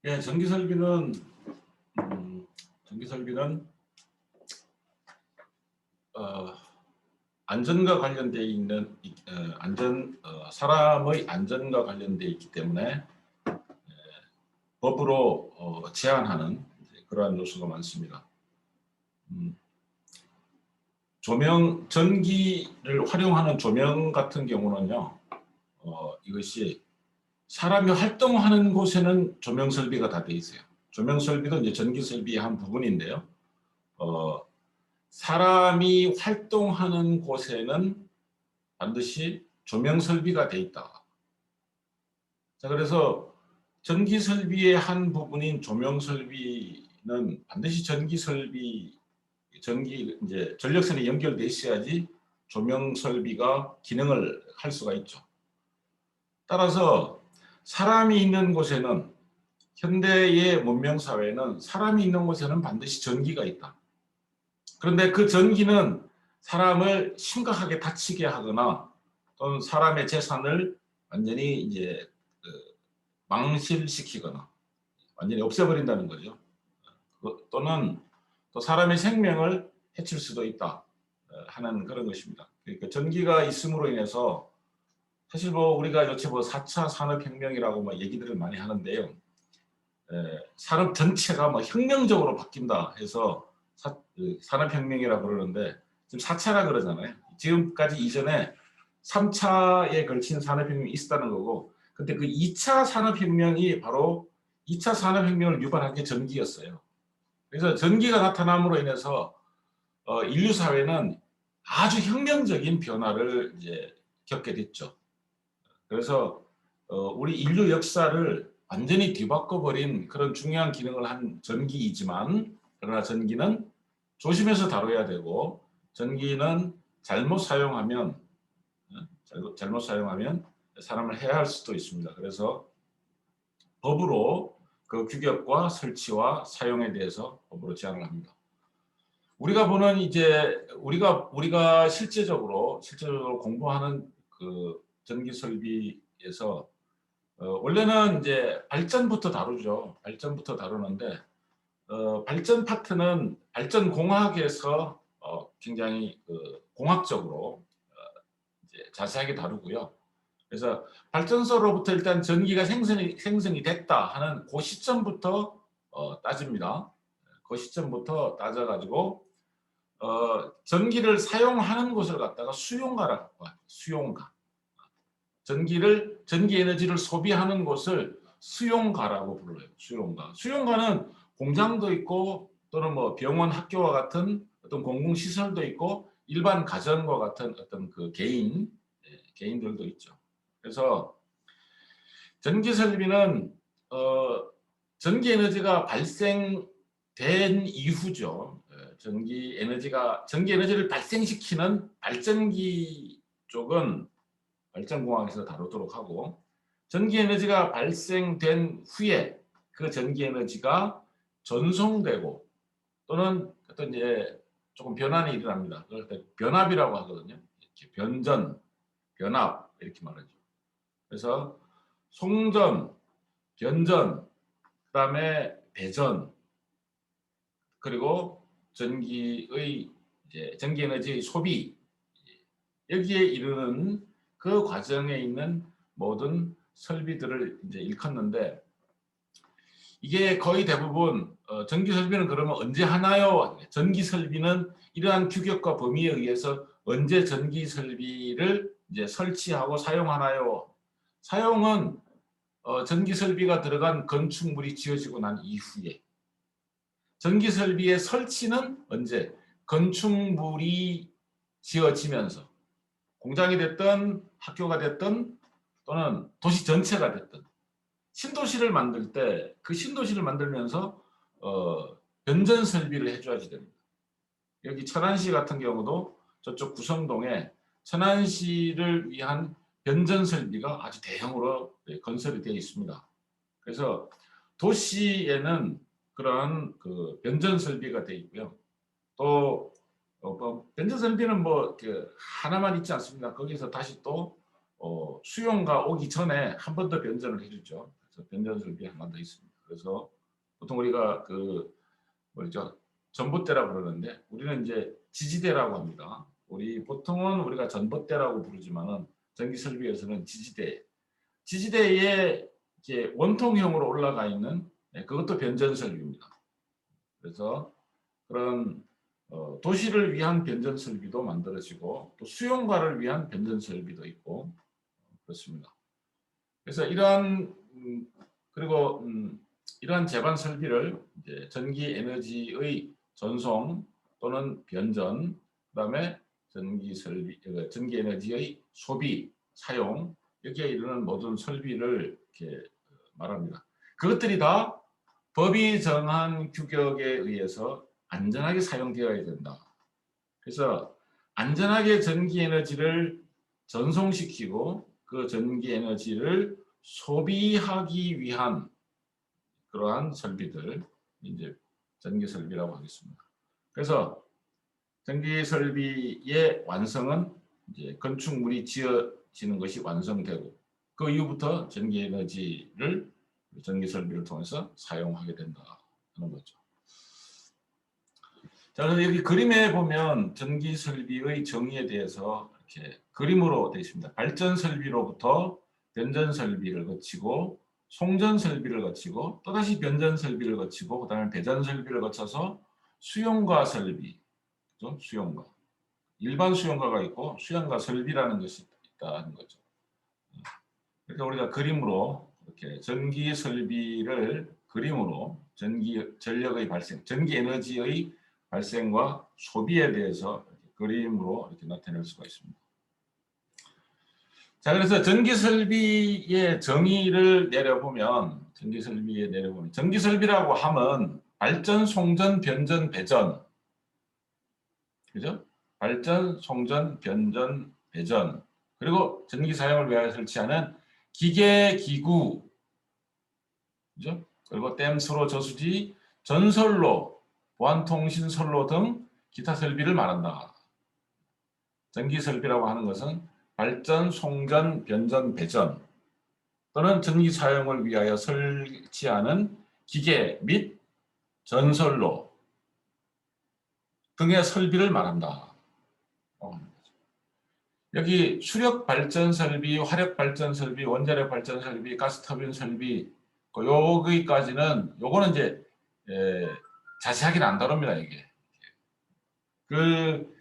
예, 전기 설비는 어, 안전과 관련돼 있는 사람의 안전과 관련돼 있기 때문에 법으로 제한하는 그러한 요소가 많습니다. 전기를 활용하는 조명 같은 경우는요, 이것이 사람이 활동하는 곳에는 조명 설비가 다 돼 있어요. 조명 설비도 이제 전기 설비의 한 부분인데요. 어, 사람이 활동하는 곳에는 반드시 조명 설비가 돼 있다. 자, 그래서 전기 설비의 한 부분인 조명 설비는 반드시 이제 전력선에 연결돼 있어야지 조명 설비가 기능을 할 수가 있죠. 따라서 사람이 있는 곳에는 현대의 문명 사회는 사람이 있는 곳에는 반드시 전기가 있다. 그런데 그 전기는 사람을 심각하게 다치게 하거나 또는 사람의 재산을 완전히 이제 망실시키거나 완전히 없애버린다는 거죠. 또는 또 사람의 생명을 해칠 수도 있다 하는 그런 것입니다. 그러니까 전기가 있음으로 인해서 사실 뭐 우리가 요새 뭐 4차 산업혁명이라고 뭐 얘기들을 많이 하는데요. 산업 전체가 뭐 혁명적으로 바뀐다 해서 산업혁명이라고 그러는데 지금 4차라 그러잖아요. 지금까지 이전에 3차에 걸친 산업혁명이 있었다는 거고, 근데 그 2차 산업혁명이 바로 2차 산업혁명을 유발한 게 전기였어요. 그래서 전기가 나타남으로 인해서 인류 사회는 아주 혁명적인 변화를 이제 겪게 됐죠. 그래서 우리 인류 역사를 완전히 뒤바꿔버린 그런 중요한 기능을 한 전기이지만, 그러나 전기는 조심해서 다뤄야 되고, 전기는 잘못 사용하면 사람을 해할 수도 있습니다. 그래서 법으로 그 규격과 설치와 사용에 대해서 법으로 제한을 합니다. 우리가 보는 이제 우리가 실제적으로 공부하는 그 전기 설비에서 원래는 이제 발전부터 다루죠. 발전부터 다루는데 발전 파트는 발전 공학에서 굉장히 그 공학적으로 이제 자세하게 다루고요. 그래서 발전소로부터 일단 전기가 생성이 됐다 하는 그 시점부터 따집니다. 그 시점부터 따져가지고 전기를 사용하는 곳을 갖다가 수용가라고 해요. 수용가. 전기 에너지를 소비하는 곳을 수용가라고 불러요. 수용가. 수용가는 공장도 있고 또는 뭐 병원, 학교와 같은 어떤 공공시설도 있고 일반 가정과 같은 어떤 그 개인들도 있죠. 그래서 전기 설비는 전기 에너지가 발생된 이후죠. 전기 에너지를 발생시키는 발전기 쪽은 발전공학에서 다루도록 하고, 전기 에너지가 발생된 후에 그 전기 에너지가 전송되고 또는 어떤 이제 조금 변환이 일어납니다. 그걸 변압이라고 하거든요. 이렇게 변압 이렇게 말하죠. 그래서 송전, 변전, 그다음에 배전, 그리고 전기 에너지의 소비, 여기에 이르는 그 과정에 있는 모든 설비들을 이제 일컫는데, 이게 거의 대부분 전기 설비는 그러면 언제 하나요? 전기 설비는 이러한 규격과 범위에 의해서 언제 전기 설비를 이제 설치하고 사용하나요? 사용은 전기 설비가 들어간 건축물이 지어지고 난 이후에, 전기 설비의 설치는 언제? 건축물이 지어지면서, 공장이 됐든 학교가 됐든 또는 도시 전체가 됐든 신도시를 만들 때 그 신도시를 만들면서 변전 설비를 해줘야지 됩니다. 여기 천안시 같은 경우도 저쪽 구성동에 천안시를 위한 변전 설비가 아주 대형으로 건설이 되어 있습니다. 그래서 도시에는 그런 그 변전 설비가 되어 있고요. 또 뭐 변전 설비는 뭐 하나만 있지 않습니다. 거기서 다시 또 수용가 오기 전에 한 번 더 변전을 해주죠. 그래서 변전 설비 한 번 더 있습니다. 그래서 보통 우리가 그 뭐죠? 전봇대라고 그러는데 우리는 이제 지지대라고 합니다. 우리 보통은 우리가 전봇대라고 부르지만은 전기 설비에서는 지지대. 지지대에 이렇게 원통형으로 올라가 있는 그것도 변전 설비입니다. 그래서 그런 도시를 위한 변전 설비도 만들어지고 또 수용가를 위한 변전 설비도 있고 그렇습니다. 그래서 이러한 그리고 이러한 제반 설비를 이제 전기 에너지의 전송 또는 변전, 그다음에 전기 설비, 전기 에너지의 소비, 사용 여기에 이르는 모든 설비를 이렇게 말합니다. 그것들이 다 법이 정한 규격에 의해서 안전하게 사용되어야 된다. 그래서 안전하게 전기 에너지를 전송시키고 그 전기 에너지를 소비하기 위한 그러한 설비들 이제 전기 설비라고 하겠습니다. 그래서 전기 설비의 완성은 이제 건축물이 지어지는 것이 완성되고 그 이후부터 전기 에너지를 전기 설비를 통해서 사용하게 된다 하는 거죠. 자, 그래서 여기 그림에 보면 전기 설비의 정의에 대해서 이렇게 그림으로 되어 있습니다. 발전 설비로부터 변전 설비를 거치고 송전 설비를 거치고 또다시 변전 설비를 거치고 그다음에 배전 설비를 거쳐서 수용가 설비, 그죠? 수용가. 일반 수용가가 있고 수용가 설비라는 것이 있다는 거죠. 그러니까 우리가 그림으로 이렇게 전기 설비를 그림으로 전력의 발생, 전기 에너지의 발생과 소비에 대해서 그림으로 이렇게 나타낼 수가 있습니다. 자, 그래서 전기 설비의 정의를 내려보면 전기 설비라고 하면 발전, 송전, 변전, 배전, 그죠? 발전, 송전, 변전, 배전, 그리고 전기 사용을 위하여 설치하는 기계, 기구, 그죠? 그리고 댐, 수로, 저수지, 전선로, 보안통신 선로 등 기타 설비를 말한다. 전기 설비라고 하는 것은 발전, 송전, 변전, 배전 또는 전기 사용을 위하여 설치하는 기계 및 전선로 등의 설비를 말한다. 여기 수력 발전 설비, 화력 발전 설비, 원자력 발전 설비, 가스터빈 설비 여기까지는 요거는 이제 자세하게는 안 다룹니다. 이게 그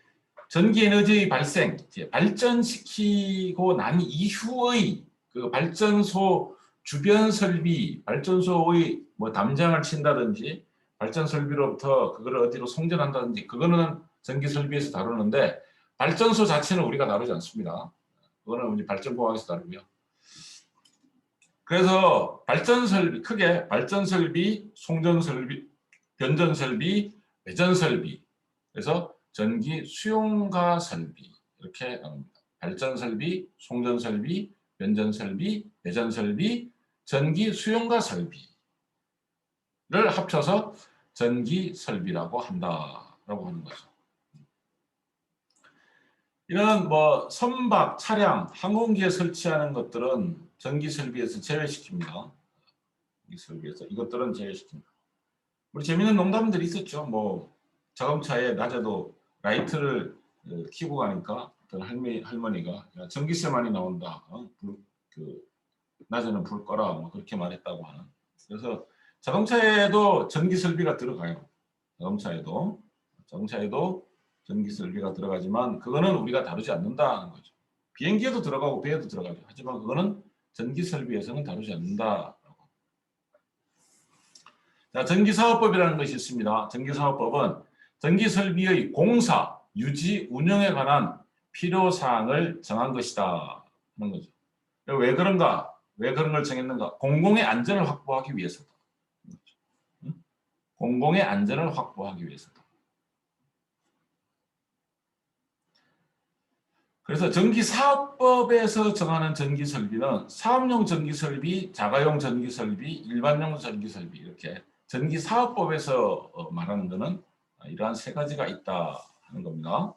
전기 에너지의 발생, 발전시키고 난 이후의 그 발전소 주변 설비, 발전소의 뭐 담장을 친다든지 발전 설비로부터 그걸 어디로 송전한다든지 그거는 전기 설비에서 다루는데 발전소 자체는 우리가 다루지 않습니다. 그거는 우리 발전공학에서 다루고요. 그래서 발전 설비, 크게 발전 설비, 송전 설비, 변전 설비, 배전 설비. 그래서 전기 수용가 설비 이렇게 나옵니다. 발전 설비, 송전 설비, 변전 설비, 배전 설비, 전기 수용가 설비를 합쳐서 전기 설비라고 한다라고 하는 거죠. 이런 뭐 선박, 차량, 항공기에 설치하는 것들은 전기 설비에서 제외시킵니다. 이 설비에서 이것들은 제외시킵니다. 우리 재밌는 농담들이 있었죠. 뭐 자동차에 낮에도 라이트를 켜고 가니까 어떤 할머니가 야, 전기세 많이 나온다. 낮에는 불 꺼라. 뭐 그렇게 말했다고 하는. 그래서 자동차에도 전기 설비가 들어가요. 자동차에도 전기 설비가 들어가지만 그거는 우리가 다루지 않는다는 거죠. 비행기에도 들어가고 배에도 들어가죠. 하지만 그거는 전기 설비에서는 다루지 않는다. 자, 전기사업법이라는 것이 있습니다. 전기사업법은 전기설비의 공사, 유지, 운영에 관한 필요사항을 정한 것이다 하는 거죠. 왜 그런가? 왜 그런 걸 정했는가? 공공의 안전을 확보하기 위해서다. 공공의 안전을 확보하기 위해서다. 그래서 전기사업법에서 정하는 전기설비는 사업용 전기설비, 자가용 전기설비, 일반용 전기설비 이렇게 전기사업법에서 말하는 것은 이러한 세 가지가 있다 하는 겁니다.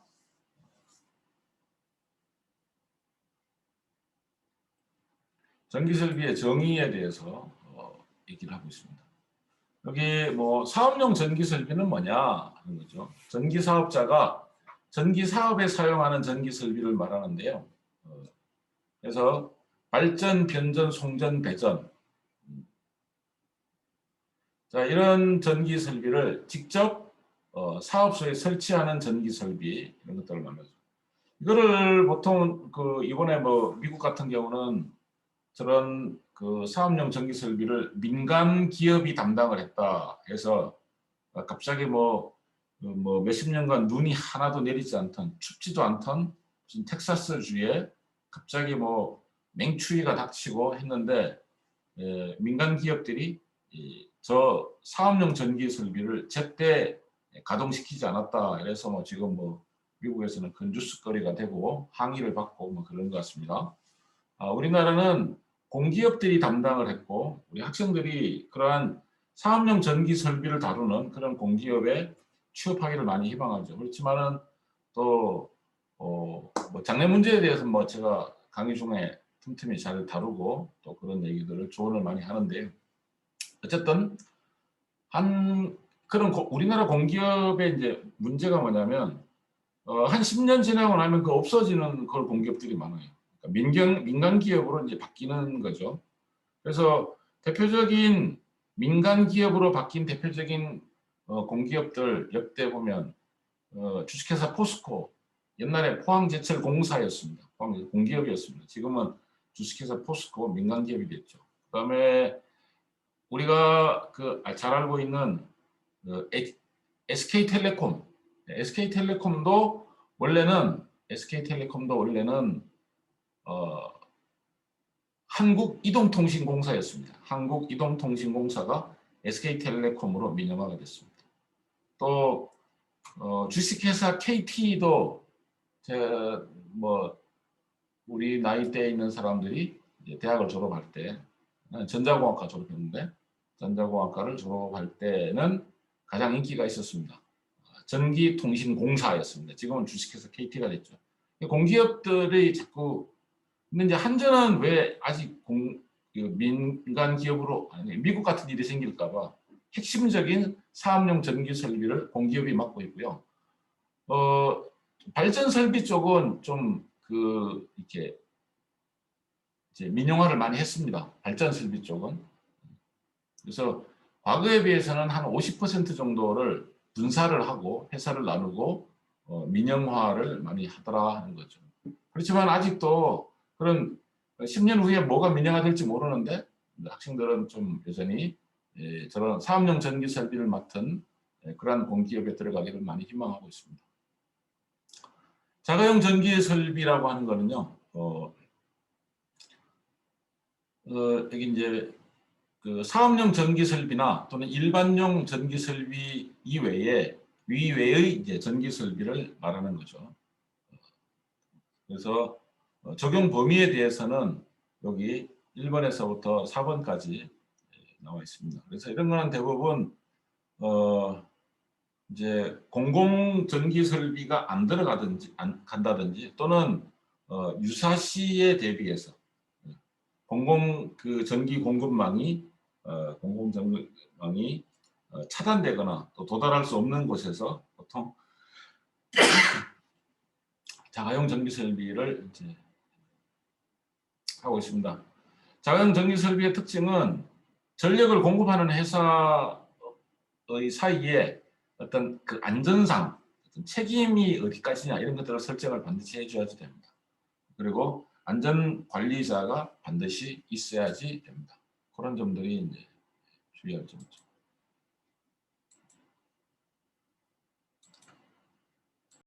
전기설비의 정의에 대해서 얘기를 하고 있습니다. 여기 뭐 사업용 전기 설비는 뭐냐 하는 거죠. 전기 사업자가 전기 사업에 사용하는 전기 설비를 말하는데요. 그래서 발전, 변전, 송전, 배전. 자, 이런 전기 설비를 직접 사업소에 설치하는 전기 설비 이런 것들을 말하죠. 이거를 보통 그 이번에 뭐 미국 같은 경우는 저런 그 사업용 전기 설비를 민간 기업이 담당을 했다 해서 갑자기 뭐 몇십 년간 눈이 하나도 내리지 않던 춥지도 않던 무슨 텍사스주에 갑자기 뭐 맹추위가 닥치고 했는데 민간 기업들이 저 사업용 전기 설비를 제때 가동시키지 않았다. 그래서 뭐 지금 뭐 미국에서는 큰 뉴스거리가 되고 항의를 받고 뭐 그런 것 같습니다. 우리나라는 공기업들이 담당을 했고 우리 학생들이 그러한 사업용 전기 설비를 다루는 그런 공기업에 취업하기를 많이 희망하죠. 그렇지만은 또 뭐 장래 문제에 대해서 뭐 제가 강의 중에 틈틈이 잘 다루고 또 그런 얘기들을 조언을 많이 하는데요. 어쨌든 한 그런 우리나라 공기업의 이제 문제가 뭐냐면 한 10년 지나고 나면 그 없어지는 그런 공기업들이 많아요. 그러니까 민간 기업으로 이제 바뀌는 거죠. 그래서 대표적인 민간 기업으로 바뀐 대표적인 공기업들 역대 보면 주식회사 포스코 옛날에 포항제철공사였습니다. 포항 공기업이었습니다. 지금은 주식회사 포스코 민간 기업이 됐죠. 그다음에 우리가 잘 알고 있는 SK텔레콤, SK텔레콤도 원래는 한국이동통신공사였습니다. 한국이동통신공사가 SK텔레콤으로 민영화가 됐습니다. 또 주식회사 KT도 뭐 우리 나이대에 있는 사람들이 이제 대학을 졸업할 때 전자공학과 졸업했는데 전자공학과를 졸업할 때는 가장 인기가 있었습니다. 전기통신공사였습니다. 지금은 주식회사 KT가 됐죠. 공기업들이 자꾸 근데 이제 한전은 왜 아직 민간 기업으로 아니 미국 같은 일이 생길까봐 핵심적인 사업용 전기 설비를 공기업이 맡고 있고요. 발전 설비 쪽은 좀 이렇게 이제 민영화를 많이 했습니다. 발전 설비 쪽은. 그래서 과거에 비해서는 한 50% 정도를 분사를 하고 회사를 나누고 민영화를 많이 하더라 하는 거죠. 그렇지만 아직도 그런 10년 후에 뭐가 민영화될지 모르는데 학생들은 좀 여전히 저런 사업용 전기 설비를 맡은 그러한 공기업에 들어가기를 많이 희망하고 있습니다. 자가용 전기 설비라고 하는 거는요. 여기 이제 그 사업용 전기 설비나 또는 일반용 전기 설비 이외의 이제 전기 설비를 말하는 거죠. 그래서 적용 범위에 대해서는 여기 1번에서부터 4번까지 나와 있습니다. 그래서 이런 거는 대부분 이제 공공 전기 설비가 안 들어가든지 안 간다든지 또는 유사시에 대비해서 공공 전기 공급망이 차단되거나 또 도달할 수 없는 곳에서 보통 자가용 전기 설비를 이제 하고 있습니다. 자가용 전기 설비의 특징은 전력을 공급하는 회사의 사이에 어떤 그 안전상 어떤 책임이 어디까지냐 이런 것들을 설정을 반드시 해줘야지 됩니다. 그리고 안전 관리자가 반드시 있어야지 됩니다. 그런 점들이 이제 주의할 점이죠.